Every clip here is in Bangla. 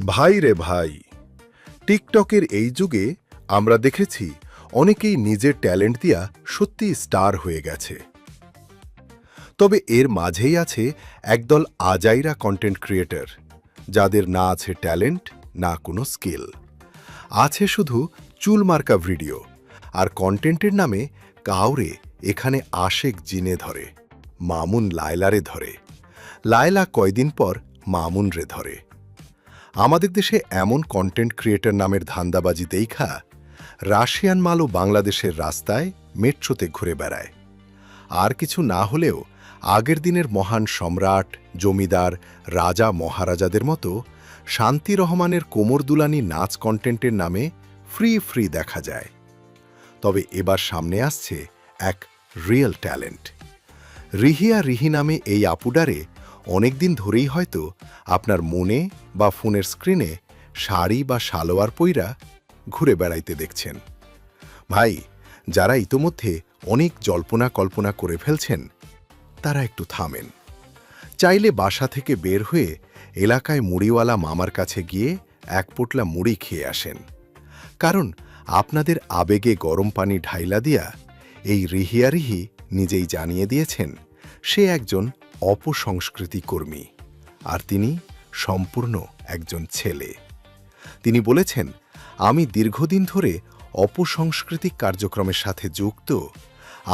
ভাই রে ভাই, টিকটকের এই যুগে আমরা দেখেছি অনেকেই নিজের ট্যালেন্ট দিয়া সত্যি স্টার হয়ে গেছে। তবে এর মাঝেই আছে একদল আজাইরা কন্টেন্ট ক্রিয়েটর, যাদের না আছে ট্যালেন্ট, না কোনো স্কিল। আছে শুধু চুলমার্কা ভিডিও, আর কন্টেন্টের নামে কাউরে এখানে আশেক জিনে ধরে, মামুন লায়লারে ধরে, লায়লা কয়দিন পর মামুন রে ধরে। আমাদের দেশে এমন কন্টেন্ট ক্রিয়েটর নামের ধান্দাবাজি দেইখা রাশিয়ান মালও বাংলাদেশের রাস্তায় মেট্রোতে ঘুরে বেড়ায়। আর কিছু না হলেও আগের দিনের মহান সম্রাট, জমিদার, রাজা মহারাজাদের মতো শান্তি রহমানের কোমরদুলানি নাচ কন্টেন্টের নামে ফ্রি দেখা যায়। তবে এবার সামনে আসছে এক রিয়েল ট্যালেন্ট। রিহি নামে এই আপুডারে অনেকদিন ধরেই হয়তো আপনার মনে বা ফোনের স্ক্রিনে শাড়ি বা সালোয়ার পইরা ঘুরে বেড়াইতে দেখছেন। ভাই, যারা ইতোমধ্যে অনেক জল্পনা কল্পনা করে ফেলছেন, তারা একটু থামেন। চাইলে বাসা থেকে বের হয়ে এলাকায় মুড়িওয়ালা মামার কাছে গিয়ে এক পোটলা মুড়ি খেয়ে আসেন। কারণ আপনাদের আবেগে গরম পানি ঢাইলা দিয়া এই রিহি নিজেই জানিয়ে দিয়েছেন সে একজন অপসংস্কৃতি কর্মী, আর তিনি সম্পূর্ণ একজন ছেলে। তিনি বলেছেন, আমি দীর্ঘদিন ধরে অপসংস্কৃতিক কার্যক্রমের সাথে যুক্ত।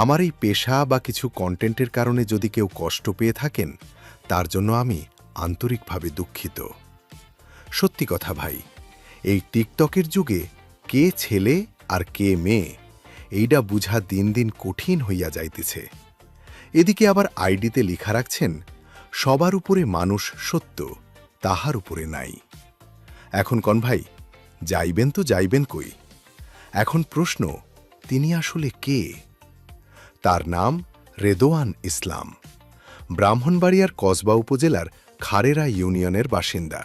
আমার এই পেশা বা কিছু কন্টেন্টের কারণে যদি কেউ কষ্ট পেয়ে থাকেন, তার জন্য আমি আন্তরিকভাবে দুঃখিত। সত্যি কথা ভাই, এই টিকটকের যুগে কে ছেলে আর কে মেয়ে এইটা বুঝা দিন দিন কঠিন হইয়া যাইতেছে। এদিকে আবার আইডিতে লেখা রাখছেন, সবার উপরে মানুষ সত্য, তাহার উপরে নাই। এখন কন ভাই, যাইবেন তো যাইবেন কই? এখন প্রশ্ন, তিনি আসলে কে? তার নাম রেদোয়ান ইসলাম, ব্রাহ্মণবাড়িয়ার কসবা উপজেলার খারেরা ইউনিয়নের বাসিন্দা।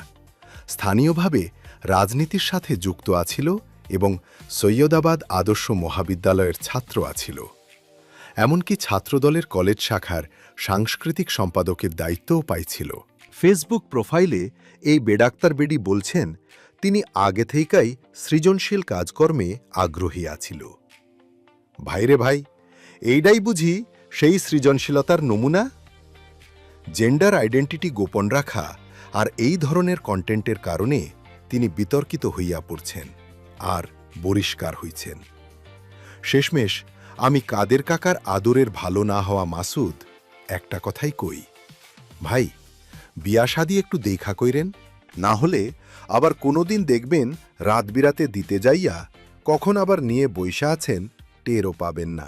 স্থানীয়ভাবে রাজনীতির সাথে যুক্ত আছিল এবং সৈয়দাবাদ আদর্শ মহাবিদ্যালয়ের ছাত্র আছিল। এমনকি ছাত্রদলের কলেজ শাখার সাংস্কৃতিক সম্পাদকের দায়িত্বও পাইছিল। ফেসবুক প্রোফাইলে এই বেডাক্তার বেডি বলছেন, তিনি আগে থেকেই সৃজনশীল কাজকর্মে আগ্রহী আছিল। ভাইরে ভাই, এইটাই বুঝি সেই সৃজনশীলতার নমুনা? জেন্ডার আইডেন্টিটি গোপন রাখা আর এই ধরনের কন্টেন্টের কারণে তিনি বিতর্কিত হইয়া পড়ছেন আর বহিষ্কার হইছেন। শেষমেশ আমি কাদের কাকার আদরের ভালো না হওয়া মাসুদ একটা কথাই কই, ভাই, বিয়া শাদি একটু দেখা কইরেন, না হলে আবার কোনোদিন দেখবেন রাত বিরাতে দিতে যাইয়া কখন আবার নিয়ে বইসা আছেন, টেরও পাবেন না।